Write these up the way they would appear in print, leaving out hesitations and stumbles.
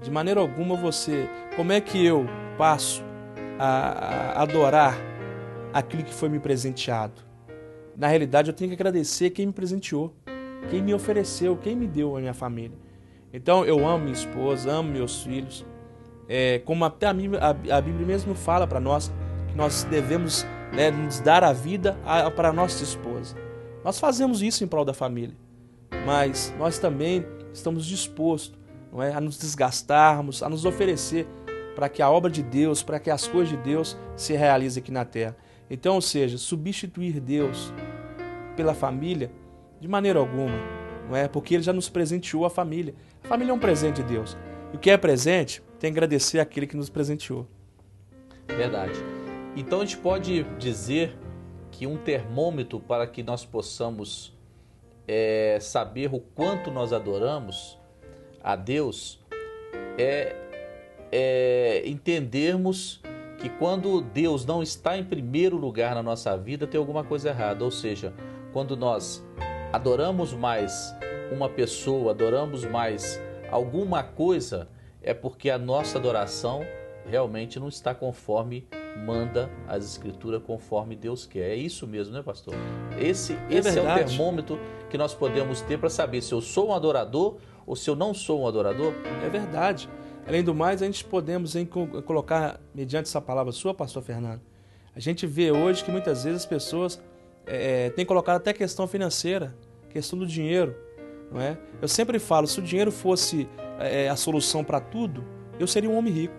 De maneira alguma como é que eu passo a adorar aquilo que foi me presenteado? Na realidade, eu tenho que agradecer quem me presenteou, quem me ofereceu, quem me deu a minha família. Então, eu amo minha esposa, amo meus filhos, como até a Bíblia mesmo fala para nós, que nós devemos, nos dar a vida para a nossa esposa. Nós fazemos isso em prol da família, mas nós também estamos dispostos, não é, a nos desgastarmos, a nos oferecer para que a obra de Deus, para que as coisas de Deus se realizem aqui na terra. Então, ou seja, substituir Deus pela família, de maneira alguma, não é? Porque Ele já nos presenteou a família. A família é um presente de Deus. E o que é presente, tem que agradecer àquele que nos presenteou. Verdade. Então a gente pode dizer que um termômetro para que nós possamos saber o quanto nós adoramos a Deus é entendermos que quando Deus não está em primeiro lugar na nossa vida, tem alguma coisa errada. Ou seja, quando nós adoramos mais uma pessoa, adoramos mais alguma coisa, é porque a nossa adoração realmente não está conforme manda as Escrituras, conforme Deus quer. É isso mesmo, né, pastor? Esse é o termômetro que nós podemos ter para saber se eu sou um adorador ou se eu não sou um adorador. É verdade. Além do mais, a gente podemos colocar, mediante essa palavra sua, pastor Fernando, a gente vê hoje que muitas vezes as pessoas têm colocado até questão financeira, questão do dinheiro, não é? Eu sempre falo, se o dinheiro fosse a solução para tudo, eu seria um homem rico,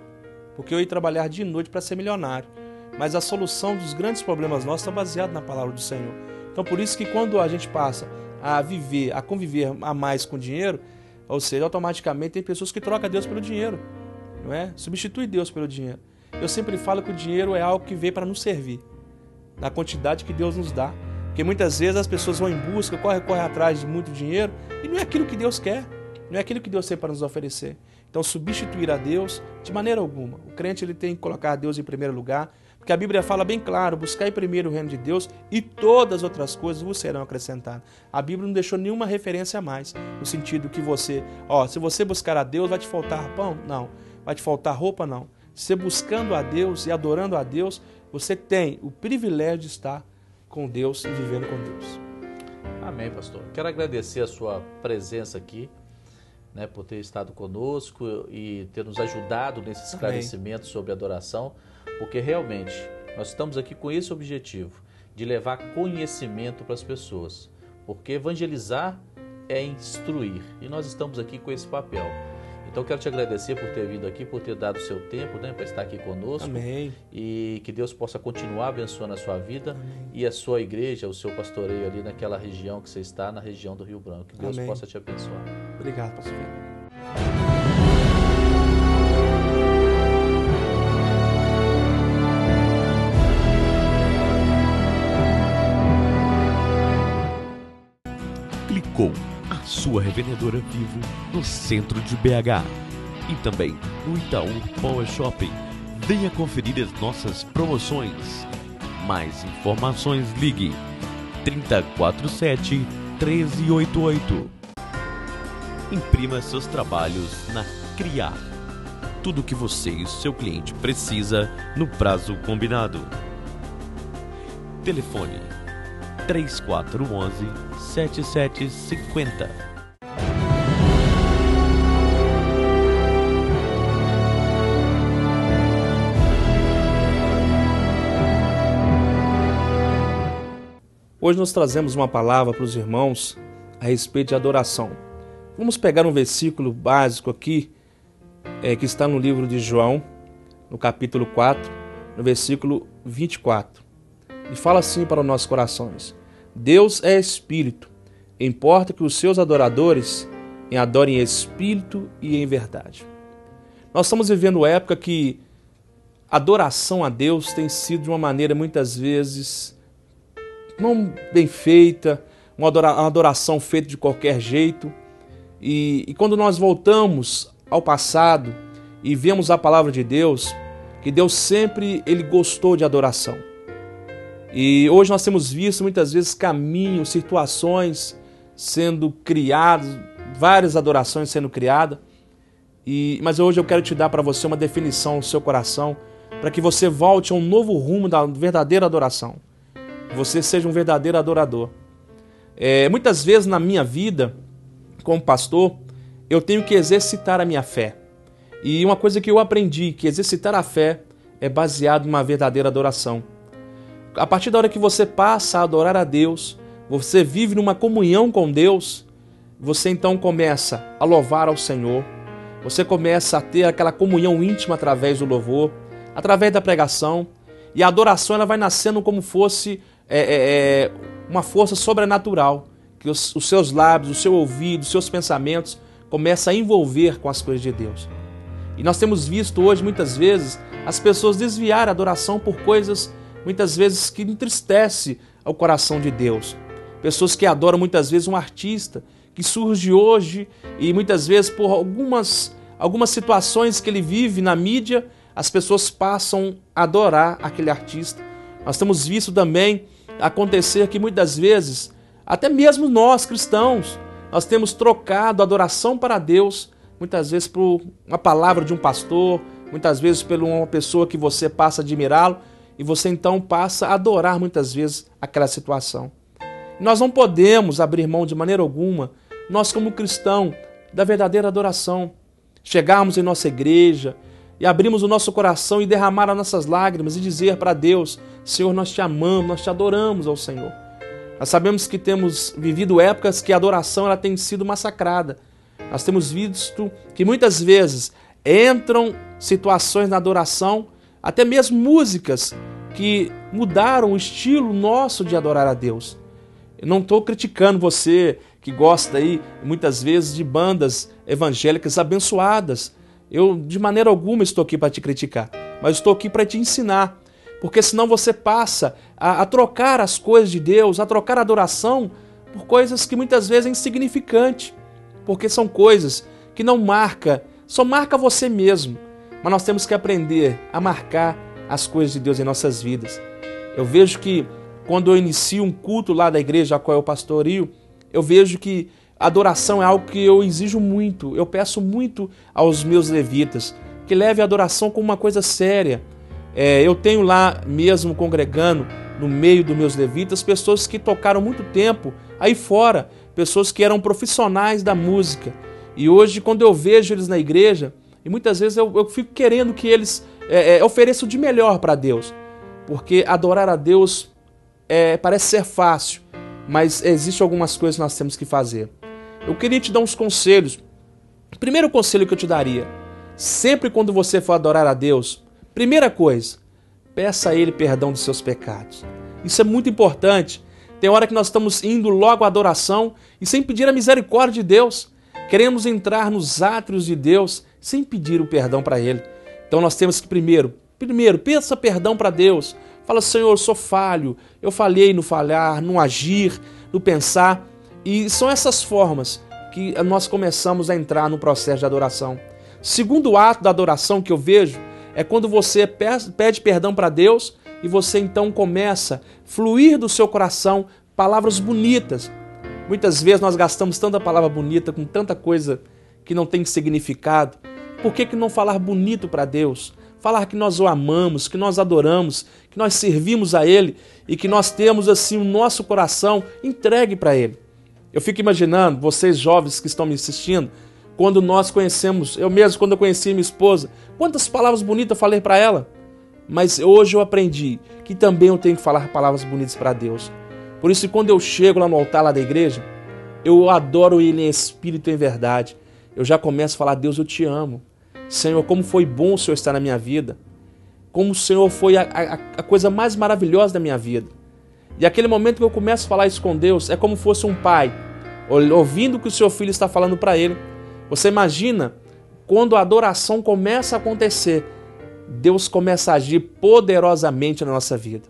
porque eu ia trabalhar de noite para ser milionário. Mas a solução dos grandes problemas nossos está baseada na palavra do Senhor. Então, por isso que quando a gente passa a conviver a mais com dinheiro, ou seja, automaticamente tem pessoas que trocam Deus pelo dinheiro, não é? Substitui Deus pelo dinheiro. Eu sempre falo que o dinheiro é algo que veio para nos servir, na quantidade que Deus nos dá. Porque muitas vezes as pessoas vão em busca, correm atrás de muito dinheiro, e não é aquilo que Deus quer, não é aquilo que Deus tem para nos oferecer. Então, substituir a Deus, de maneira alguma. O crente ele tem que colocar Deus em primeiro lugar, porque a Bíblia fala bem claro, buscar em primeiro o reino de Deus e todas as outras coisas vos serão acrescentadas. A Bíblia não deixou nenhuma referência a mais, no sentido que se você buscar a Deus, vai te faltar pão? Não. Vai te faltar roupa? Não. Você buscando a Deus e adorando a Deus, você tem o privilégio de estar com Deus e vivendo com Deus. Amém, pastor. Quero agradecer a sua presença aqui, né, por ter estado conosco e ter nos ajudado nesse esclarecimento sobre adoração, porque realmente nós estamos aqui com esse objetivo, de levar conhecimento para as pessoas, porque evangelizar é instruir, e nós estamos aqui com esse papel. Então quero te agradecer por ter vindo aqui, por ter dado o seu tempo, né, para estar aqui conosco. Amém. E que Deus possa continuar abençoando a sua vida. Amém. E a sua igreja, o seu pastoreio ali naquela região que você está, na região do Rio Branco. Que Deus possa te abençoar. Obrigado, pastor. Clicou, a sua revendedora Vivo no centro de BH e também no Itaú Power Shopping. Venha conferir as nossas promoções. Mais informações, ligue 3047-1388. Imprima seus trabalhos na Criar. Tudo o que você e seu cliente precisa no prazo combinado. Telefone 3411-7750. Hoje nós trazemos uma palavra para os irmãos a respeito de adoração. Vamos pegar um versículo básico aqui, que está no livro de João, no capítulo 4, no versículo 24. E fala assim para os nossos corações: Deus é Espírito, importa que os seus adoradores adorem em Espírito e em verdade. Nós estamos vivendo uma época que a adoração a Deus tem sido de uma maneira muitas vezes não bem feita, uma adoração feita de qualquer jeito. E quando nós voltamos ao passado e vemos a palavra de Deus, que Deus sempre ele gostou de adoração. E hoje nós temos visto muitas vezes caminhos, situações sendo criadas, várias adorações sendo criadas. Mas hoje eu quero te dar para você uma definição no seu coração, para que você volte a um novo rumo da verdadeira adoração. Que você seja um verdadeiro adorador. Muitas vezes na minha vida, como pastor, eu tenho que exercitar a minha fé. E uma coisa que eu aprendi, que exercitar a fé é baseado em uma verdadeira adoração. A partir da hora que você passa a adorar a Deus, você vive numa comunhão com Deus, você então começa a louvar ao Senhor, você começa a ter aquela comunhão íntima através do louvor, através da pregação, e a adoração ela vai nascendo como fosse uma força sobrenatural, que os seus lábios, o seu ouvido, os seus pensamentos começam a envolver com as coisas de Deus. E nós temos visto hoje, muitas vezes, as pessoas desviar a adoração por coisas, muitas vezes, que entristecem o coração de Deus. Pessoas que adoram, muitas vezes, um artista que surge hoje e, muitas vezes, por algumas situações que ele vive na mídia, as pessoas passam a adorar aquele artista. Nós temos visto também acontecer que, muitas vezes, até mesmo nós, cristãos, nós temos trocado a adoração para Deus, muitas vezes por uma palavra de um pastor, muitas vezes por uma pessoa que você passa a admirá-lo, e você então passa a adorar muitas vezes aquela situação. Nós não podemos abrir mão de maneira alguma, nós como cristãos, da verdadeira adoração. Chegarmos em nossa igreja e abrirmos o nosso coração e derramar as nossas lágrimas e dizer para Deus: Senhor, nós te amamos, nós te adoramos ao Senhor. Nós sabemos que temos vivido épocas que a adoração ela tem sido massacrada. Nós temos visto que muitas vezes entram situações na adoração, até mesmo músicas que mudaram o estilo nosso de adorar a Deus. Eu não estou criticando você que gosta aí muitas vezes de bandas evangélicas abençoadas. Eu de maneira alguma estou aqui para te criticar, mas estou aqui para te ensinar. Porque senão você passa a trocar as coisas de Deus, a trocar a adoração por coisas que muitas vezes é insignificante. Porque são coisas que não marca, só marca você mesmo. Mas nós temos que aprender a marcar as coisas de Deus em nossas vidas. Eu vejo que quando eu inicio um culto lá da igreja a qual eu pastoreio, eu vejo que a adoração é algo que eu exijo muito. Eu peço muito aos meus levitas que leve a adoração como uma coisa séria. Eu tenho lá mesmo congregando no meio dos meus levitas pessoas que tocaram muito tempo aí fora, pessoas que eram profissionais da música. E hoje, quando eu vejo eles na igreja, e muitas vezes eu fico querendo que eles ofereçam de melhor para Deus. Porque adorar a Deus parece ser fácil, mas existem algumas coisas que nós temos que fazer. Eu queria te dar uns conselhos. O primeiro conselho que eu te daria: sempre quando você for adorar a Deus, primeira coisa, peça a Ele perdão dos seus pecados. Isso é muito importante. Tem hora que nós estamos indo logo à adoração e sem pedir a misericórdia de Deus. Queremos entrar nos átrios de Deus sem pedir o perdão para Ele. Então nós temos que primeiro, peça perdão para Deus. Fala: Senhor, eu sou falho, eu falhei no falhar, no agir, no pensar. E são essas formas que nós começamos a entrar no processo de adoração. Segundo ato da adoração que eu vejo é quando você pede perdão para Deus e você então começa a fluir do seu coração palavras bonitas. Muitas vezes nós gastamos tanta palavra bonita com tanta coisa que não tem significado. Por que não falar bonito para Deus? Falar que nós o amamos, que nós adoramos, que nós servimos a Ele e que nós temos assim o nosso coração entregue para Ele. Eu fico imaginando, vocês jovens que estão me assistindo, quando nós conhecemos, eu mesmo quando eu conheci minha esposa, quantas palavras bonitas eu falei para ela. Mas hoje eu aprendi que também eu tenho que falar palavras bonitas para Deus. Por isso, quando eu chego lá no altar lá da igreja, eu adoro Ele em espírito e em verdade. Eu já começo a falar: Deus, eu te amo. Senhor, como foi bom o Senhor estar na minha vida. Como o Senhor foi a coisa mais maravilhosa da minha vida. E aquele momento que eu começo a falar isso com Deus, é como fosse um pai, ouvindo o que o seu filho está falando para ele. Você imagina, quando a adoração começa a acontecer, Deus começa a agir poderosamente na nossa vida.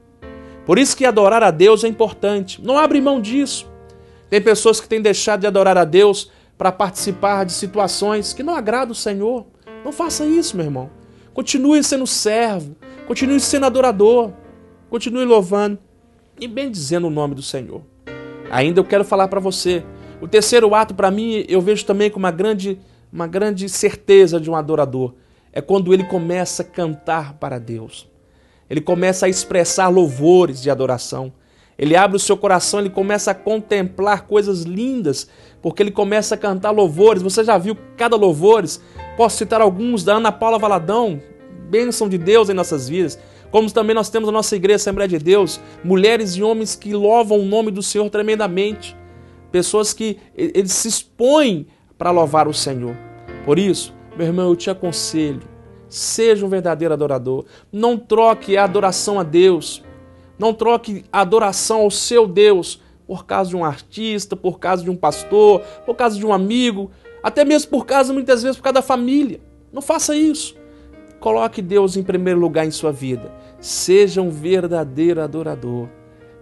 Por isso que adorar a Deus é importante. Não abre mão disso. Tem pessoas que têm deixado de adorar a Deus para participar de situações que não agradam o Senhor. Não faça isso, meu irmão. Continue sendo servo, continue sendo adorador, continue louvando e bendizendo o nome do Senhor. Ainda eu quero falar para você, o terceiro ato para mim eu vejo também como uma grande uma grande certeza de um adorador é quando ele começa a cantar para Deus. Ele começa a expressar louvores de adoração. Ele abre o seu coração, ele começa a contemplar coisas lindas, porque ele começa a cantar louvores. Você já viu cada louvores? Posso citar alguns da Ana Paula Valadão, bênção de Deus em nossas vidas. Como também nós temos a nossa igreja Assembleia de Deus, mulheres e homens que louvam o nome do Senhor tremendamente. Pessoas que eles se expõem para louvar o Senhor. Por isso, meu irmão, eu te aconselho, seja um verdadeiro adorador. Não troque a adoração a Deus. Não troque a adoração ao seu Deus por causa de um artista, por causa de um pastor, por causa de um amigo, até mesmo por causa, muitas vezes, por causa da família. Não faça isso. Coloque Deus em primeiro lugar em sua vida. Seja um verdadeiro adorador.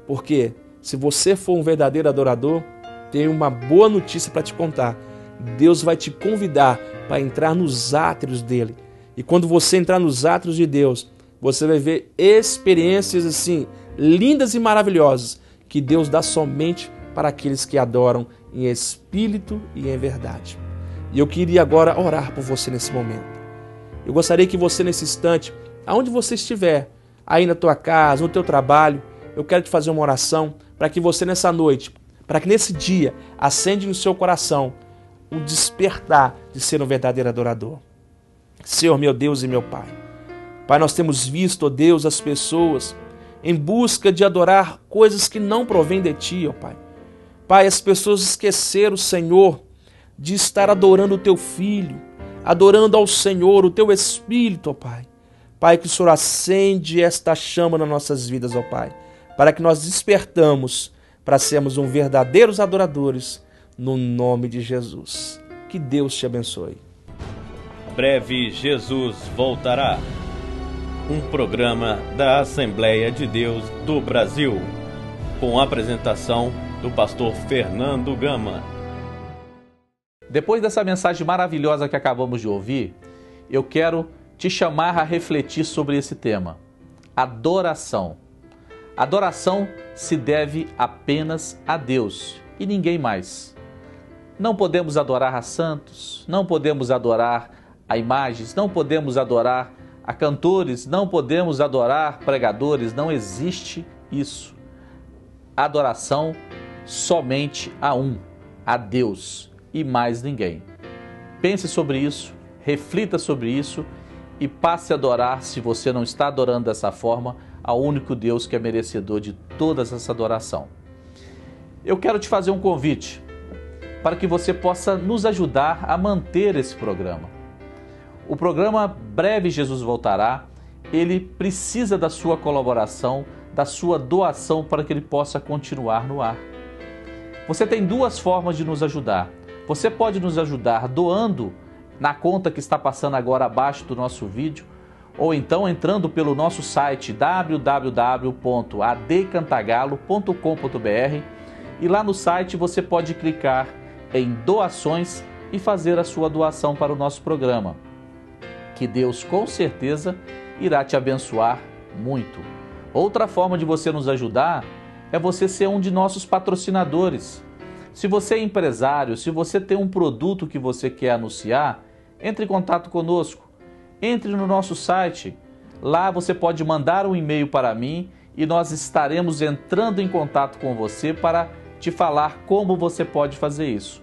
Porque se você for um verdadeiro adorador, tenho uma boa notícia para te contar. Deus vai te convidar para entrar nos átrios dele. E quando você entrar nos átrios de Deus, você vai ver experiências assim, lindas e maravilhosas, que Deus dá somente para aqueles que adoram em espírito e em verdade. E eu queria agora orar por você nesse momento. Eu gostaria que você, nesse instante, aonde você estiver, aí na tua casa, no teu trabalho, eu quero te fazer uma oração para que você nessa noite, para que nesse dia, acende no seu coração o despertar de ser um verdadeiro adorador. Senhor, meu Deus e meu Pai. Pai, nós temos visto, ó Deus, as pessoas em busca de adorar coisas que não provêm de Ti, ó Pai. Pai, as pessoas esqueceram, Senhor, de estar adorando o Teu Filho, adorando ao Senhor, o Teu Espírito, ó Pai. Pai, que o Senhor acende esta chama nas nossas vidas, ó Pai, para que nós despertamos para sermos um verdadeiros adoradores, no nome de Jesus. Que Deus te abençoe. Breve Jesus voltará. Um programa da Assembleia de Deus do Brasil, com a apresentação do pastor Fernando Gama. Depois dessa mensagem maravilhosa que acabamos de ouvir, eu quero te chamar a refletir sobre esse tema: adoração. Adoração se deve apenas a Deus e ninguém mais. Não podemos adorar a santos, não podemos adorar a imagens, não podemos adorar a cantores, não podemos adorar pregadores, não existe isso. Adoração somente a um, a Deus e mais ninguém. Pense sobre isso, reflita sobre isso e passe a adorar, se você não está adorando dessa forma, ao único Deus que é merecedor de toda essa adoração. Eu quero te fazer um convite para que você possa nos ajudar a manter esse programa. O programa Breve Jesus Voltará, ele precisa da sua colaboração, da sua doação para que ele possa continuar no ar. Você tem duas formas de nos ajudar. Você pode nos ajudar doando na conta que está passando agora abaixo do nosso vídeo, ou então entrando pelo nosso site www.adcantagalo.com.br e lá no site você pode clicar em doações e fazer a sua doação para o nosso programa, que Deus com certeza irá te abençoar muito. Outra forma de você nos ajudar é você ser um de nossos patrocinadores. Se você é empresário, se você tem um produto que você quer anunciar, entre em contato conosco. Entre no nosso site. Lá você pode mandar um e-mail para mim e nós estaremos entrando em contato com você para te falar como você pode fazer isso.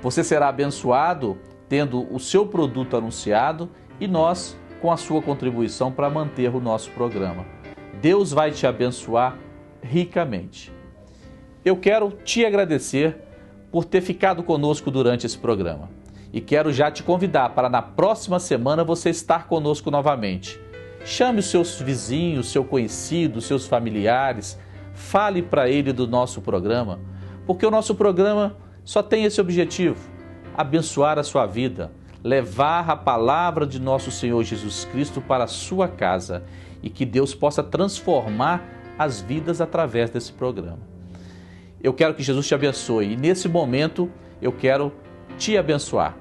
Você será abençoado tendo o seu produto anunciado e nós com a sua contribuição para manter o nosso programa. Deus vai te abençoar ricamente. Eu quero te agradecer por ter ficado conosco durante esse programa. E quero já te convidar para na próxima semana você estar conosco novamente. Chame os seus vizinhos, seu conhecido, seus familiares, fale para ele do nosso programa, porque o nosso programa só tem esse objetivo: abençoar a sua vida, levar a palavra de nosso Senhor Jesus Cristo para a sua casa e que Deus possa transformar as vidas através desse programa. Eu quero que Jesus te abençoe e nesse momento eu quero te abençoar.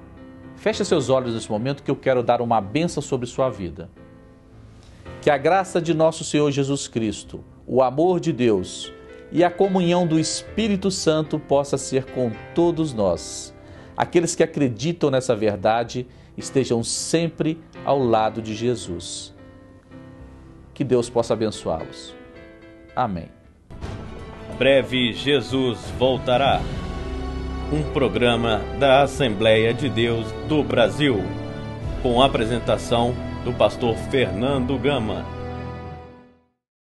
Feche seus olhos nesse momento que eu quero dar uma bênção sobre sua vida. Que a graça de nosso Senhor Jesus Cristo, o amor de Deus e a comunhão do Espírito Santo possa ser com todos nós, aqueles que acreditam nessa verdade estejam sempre ao lado de Jesus. Que Deus possa abençoá-los. Amém. Breve Jesus voltará. Um programa da Assembleia de Deus do Brasil, com a apresentação do pastor Fernando Gama.